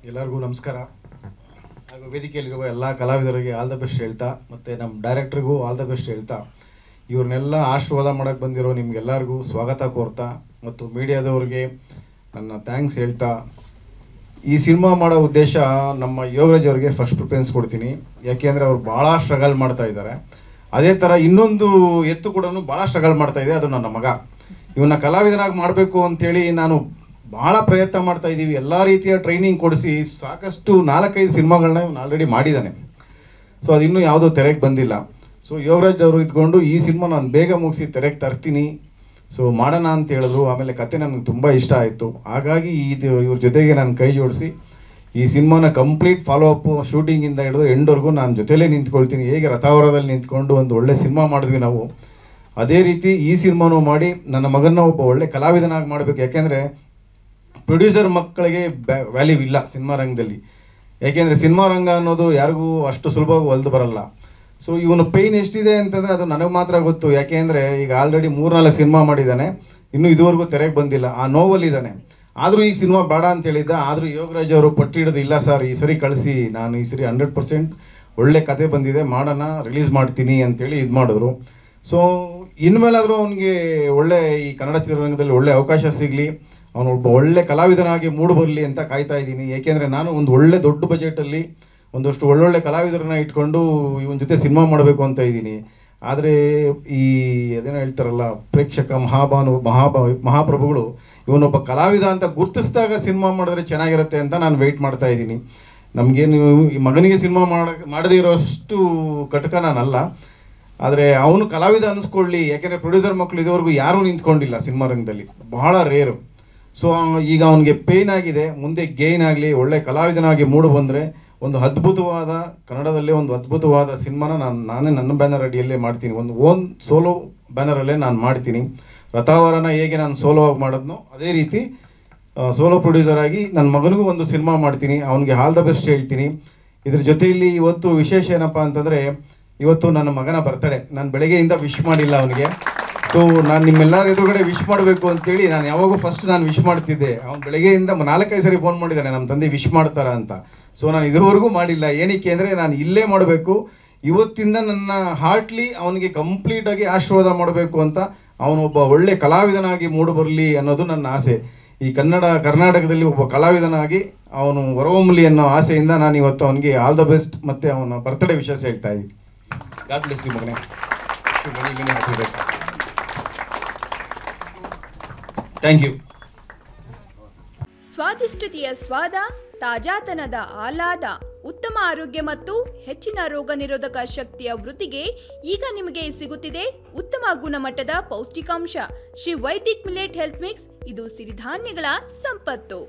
ಎಲ್ಲರಿಗೂ ನಮಸ್ಕಾರ. ಹಾಗೂ ವೇದಿಕೆಯಲ್ಲಿರುವ ಎಲ್ಲ ಕಲಾವಿದರಿಗೆ ಆಲ್ ದ ಬೆಸ್ಟ್ ಹೇಳ್ತಾ, ಮತ್ತು ನಮ್ಮ ಡೈರೆಕ್ಟ್ರಿಗೂ ಆಲ್ ದ ಬೆಸ್ಟ್ ಹೇಳ್ತಾ, ಇವ್ರನ್ನೆಲ್ಲ ಆಶೀರ್ವಾದ ಮಾಡೋಕ್ಕೆ ಬಂದಿರೋ ನಿಮಗೆಲ್ಲರಿಗೂ ಸ್ವಾಗತ ಕೋರ್ತಾ ಮತ್ತು ಮೀಡಿಯಾದವ್ರಿಗೆ ನನ್ನ ಥ್ಯಾಂಕ್ಸ್ ಹೇಳ್ತಾ, ಈ ಸಿನಿಮಾ ಮಾಡೋ ಉದ್ದೇಶ ನಮ್ಮ ಯೋಗರಾಜ್ ಅವರಿಗೆ ಫಸ್ಟ್ ಪ್ರಿಫರೆನ್ಸ್ ಕೊಡ್ತೀನಿ. ಯಾಕೆಂದರೆ ಅವ್ರು ಭಾಳ ಸ್ಟ್ರಗಲ್ ಮಾಡ್ತಾ ಇದ್ದಾರೆ. ಅದೇ ಥರ ಇನ್ನೊಂದು ಎತ್ತು ಕೂಡ ಭಾಳ ಸ್ಟ್ರಗಲ್ ಮಾಡ್ತಾ ಇದೆ, ಅದು ನನ್ನ ಮಗ. ಇವನ್ನ ಕಲಾವಿದನಾಗಿ ಮಾಡಬೇಕು ಅಂಥೇಳಿ ನಾನು ಭಾಳ ಪ್ರಯತ್ನ ಮಾಡ್ತಾ ಇದ್ದೀವಿ. ಎಲ್ಲ ರೀತಿಯ ಟ್ರೈನಿಂಗ್ ಕೊಡಿಸಿ ಸಾಕಷ್ಟು 4-5 ಸಿನಿಮಾಗಳನ್ನ ಇವನು ಆಲ್ರೆಡಿ ಮಾಡಿದ್ದಾನೆ. ಸೊ ಅದು ಇನ್ನೂ ಯಾವುದೂ ತೆರೆಗೆ ಬಂದಿಲ್ಲ. ಸೊ ಯೋಗರಾಜ್ ಅವರು ಇದ್ಕೊಂಡು ಈ ಸಿನಿಮಾ ನಾನು ಬೇಗ ಮುಗಿಸಿ ತೆರೆಗೆ ತರ್ತೀನಿ, ಸೊ ಮಾಡೋಣ ಅಂತ ಹೇಳಿದ್ರು. ಆಮೇಲೆ ಕತೆ ನನಗೆ ತುಂಬ ಇಷ್ಟ ಆಯಿತು. ಹಾಗಾಗಿ ಇವ್ರ ಜೊತೆಗೆ ನಾನು ಕೈ ಜೋಡಿಸಿ ಈ ಸಿನಿಮಾನ ಕಂಪ್ಲೀಟ್ ಫಾಲೋ ಅಪ್ ಶೂಟಿಂಗಿಂದ ಹಿಡಿದು ಎಂಡ್ವರೆಗೂ ನಾನು ಜೊತೆಲೇ ನಿಂತ್ಕೊಳ್ತೀನಿ. ಹೇಗೆ ರಥಾವರದಲ್ಲಿ ನಿಂತ್ಕೊಂಡು ಒಂದು ಒಳ್ಳೆ ಸಿನಿಮಾ ಮಾಡಿದ್ವಿ ನಾವು, ಅದೇ ರೀತಿ ಈ ಸಿನಿಮಾನೂ ಮಾಡಿ ನನ್ನ ಮಗನ ಒಬ್ಬ ಒಳ್ಳೆ ಕಲಾವಿದನಾಗಿ ಮಾಡಬೇಕು. ಯಾಕೆಂದರೆ ಪ್ರೊಡ್ಯೂಸರ್ ಮಕ್ಕಳಿಗೆ ವ್ಯಾಲ್ಯೂ ಇಲ್ಲ ಸಿನಿಮಾ ರಂಗದಲ್ಲಿ. ಯಾಕೆಂದರೆ ಸಿನಿಮಾ ರಂಗ ಅನ್ನೋದು ಯಾರಿಗೂ ಅಷ್ಟು ಸುಲಭವಾಗಿ ಒಲ್ದು ಬರಲ್ಲ. ಸೊ ಇವನು ಪೇಯ್ನ್ ಎಷ್ಟಿದೆ ಅಂತಂದರೆ ಅದು ನನಗೆ ಮಾತ್ರ ಗೊತ್ತು. ಯಾಕೆಂದರೆ ಈಗ ಆಲ್ರೆಡಿ 3-4 ಸಿನಿಮಾ ಮಾಡಿದ್ದಾನೆ, ಇನ್ನೂ ಇದುವರೆಗೂ ತೆರೆಗೆ ಬಂದಿಲ್ಲ, ಆ ನೋವಲ್ಲಿದ್ದಾನೆ. ಆದರೂ ಈಗ ಸಿನಿಮಾ ಬೇಡ ಅಂತ ಹೇಳಿದ್ದ. ಆದರೂ ಯೋಗರಾಜ್ ಅವರು ಪಟ್ಟಿ ಹಿಡಿದು, ಇಲ್ಲ ಸರ್ ಈ ಸರಿ ಕಳಿಸಿ, ನಾನು ಈ ಸರಿ 100% ಒಳ್ಳೆ ಕತೆ ಬಂದಿದೆ, ಮಾಡೋಣ, ರಿಲೀಸ್ ಮಾಡ್ತೀನಿ ಅಂತೇಳಿ ಇದು ಮಾಡಿದ್ರು. ಸೊ ಇನ್ಮೇಲಾದರೂ ಅವನಿಗೆ ಒಳ್ಳೆ ಈ ಕನ್ನಡ ಚಿತ್ರರಂಗದಲ್ಲಿ ಒಳ್ಳೆ ಅವಕಾಶ ಸಿಗಲಿ, ಅವನು ಒಬ್ಬ ಒಳ್ಳೆ ಕಲಾವಿದನಾಗಿ ಮೂಡಿ ಬರಲಿ ಅಂತ ಕಾಯ್ತಾ ಇದ್ದೀನಿ. ಏಕೆಂದರೆ ನಾನು ಒಂದು ಒಳ್ಳೆ ದೊಡ್ಡ ಬಜೆಟಲ್ಲಿ ಒಂದಷ್ಟು ಒಳ್ಳೊಳ್ಳೆ ಕಲಾವಿದರನ್ನ ಇಟ್ಕೊಂಡು ಇವನ ಜೊತೆ ಸಿನಿಮಾ ಮಾಡಬೇಕು ಅಂತ ಇದ್ದೀನಿ. ಆದರೆ ಈ ಅದೇನೋ ಹೇಳ್ತಾರಲ್ಲ, ಪ್ರೇಕ್ಷಕ ಮಹಾಪ್ರಭುಗಳು ಇವನೊಬ್ಬ ಕಲಾವಿದ ಅಂತ ಗುರುತಿಸಿದಾಗ ಸಿನಿಮಾ ಮಾಡಿದ್ರೆ ಚೆನ್ನಾಗಿರುತ್ತೆ ಅಂತ ನಾನು ವೆಯ್ಟ್ ಮಾಡ್ತಾ ಇದ್ದೀನಿ. ನಮಗೇನು ಈ ಮಗನಿಗೆ ಸಿನಿಮಾ ಮಾಡದೇ ಇರೋಷ್ಟು ಕಟಕ ನಾನಲ್ಲ, ಆದರೆ ಅವನು ಕಲಾವಿದ ಅನ್ನಿಸ್ಕೊಳ್ಳಿ. ಯಾಕೆಂದರೆ ಪ್ರೊಡ್ಯೂಸರ್ ಮಕ್ಕಳು ಇದುವರೆಗೂ ಯಾರೂ ನಿಂತ್ಕೊಂಡಿಲ್ಲ ಸಿನಿಮಾ ರಂಗದಲ್ಲಿ, ಬಹಳ ರೇರು. ಸೊ ಈಗ ಅವನಿಗೆ ಪೇಯ್ನ್ ಆಗಿದೆ, ಮುಂದೆ ಗೇಯ್ನ್ ಆಗಲಿ, ಒಳ್ಳೆ ಕಲಾವಿದನಾಗಿ ಮೂಡು ಬಂದರೆ ಒಂದು ಅದ್ಭುತವಾದ ಕನ್ನಡದಲ್ಲೇ ಒಂದು ಅದ್ಭುತವಾದ ಸಿನಿಮಾನ ನಾನೇ ನನ್ನ ಬ್ಯಾನರ್ ಅಡಿಯಲ್ಲೇ ಮಾಡ್ತೀನಿ. ಒಂದು ಓನ್ ಸೋಲೋ ಬ್ಯಾನರಲ್ಲೇ ನಾನು ಮಾಡ್ತೀನಿ. ರಥಾವರನ ಹೇಗೆ ನಾನು ಸೋಲೋ ಆಗಿ ಮಾಡಿದ್ನೋ ಅದೇ ರೀತಿ ಸೋಲೋ ಪ್ರೊಡ್ಯೂಸರ್ ಆಗಿ ನನ್ನ ಮಗನಿಗೂ ಒಂದು ಸಿನಿಮಾ ಮಾಡ್ತೀನಿ. ಅವನಿಗೆ ಆಲ್ ದ ಬೆಸ್ಟ್ ಹೇಳ್ತೀನಿ. ಇದ್ರ ಜೊತೆಯಲ್ಲಿ ಇವತ್ತು ವಿಶೇಷ ಏನಪ್ಪ ಅಂತಂದರೆ, ಇವತ್ತು ನನ್ನ ಮಗನ ಬರ್ತಡೇ. ನಾನು ಬೆಳಗ್ಗೆಯಿಂದ ವಿಶ್ ಮಾಡಿಲ್ಲ ಅವನಿಗೆ. ಸೊ ನಾನು ನಿಮ್ಮೆಲ್ಲರ ಎದುರುಗಡೆ ವಿಶ್ ಮಾಡಬೇಕು ಅಂತೇಳಿ ನಾನು ಯಾವಾಗೂ ಫಸ್ಟ್ ನಾನು ವಿಶ್ ಮಾಡ್ತಿದ್ದೆ. ಅವ್ನು ಬೆಳಗ್ಗೆಯಿಂದ 4-5 ಸರಿ ಫೋನ್ ಮಾಡಿದ್ದಾನೆ, ನಮ್ಮ ತಂದೆ ವಿಶ್ ಮಾಡ್ತಾರ ಅಂತ. ಸೊ ನಾನು ಇದುವರೆಗೂ ಮಾಡಿಲ್ಲ. ಏನಕ್ಕೆ ಅಂದರೆ ನಾನು ಇಲ್ಲೇ ಮಾಡಬೇಕು, ಇವತ್ತಿಂದ ನನ್ನ ಹಾರ್ಟ್ಲಿ ಅವನಿಗೆ ಕಂಪ್ಲೀಟಾಗಿ ಆಶೀರ್ವಾದ ಮಾಡಬೇಕು ಅಂತ, ಅವನೊಬ್ಬ ಒಳ್ಳೆ ಕಲಾವಿದನಾಗಿ ಮೂಡಿ ಬರಲಿ ಅನ್ನೋದು ನನ್ನ ಆಸೆ. ಈ ಕರ್ನಾಟಕದಲ್ಲಿ ಒಬ್ಬ ಕಲಾವಿದನಾಗಿ ಅವನು ಹೊರಹೊಮ್ಮಲಿ ಅನ್ನೋ ಆಸೆಯಿಂದ ನಾನು ಇವತ್ತು ಅವನಿಗೆ ಆಲ್ ದ ಬೆಸ್ಟ್ ಮತ್ತು ಅವನ ಬರ್ತ್ಡೇ ವಿಶೇಷ ಹೇಳ್ತಾ ಇದ್ದೀನಿ. ಗಾಡ್ ಬ್ಲೆಸ್ ಯು ಮಗನೇ. Thank you. ಸ್ವಾದಿಷ್ಟತೆಯ ಸ್ವಾದ, ತಾಜಾತನದ ಆಹ್ಲಾದ, ಉತ್ತಮ ಆರೋಗ್ಯ ಮತ್ತು ಹೆಚ್ಚಿನ ರೋಗ ನಿರೋಧಕ ಶಕ್ತಿಯ ವೃದ್ಧಿಗೆ ಈಗ ನಿಮಗೆ ಸಿಗುತ್ತಿದೆ ಉತ್ತಮ ಗುಣಮಟ್ಟದ ಪೌಷ್ಟಿಕಾಂಶ Shri Vaidik millet health mix. ಇದು ಸಿರಿಧಾನ್ಯಗಳ ಸಂಪತ್ತು.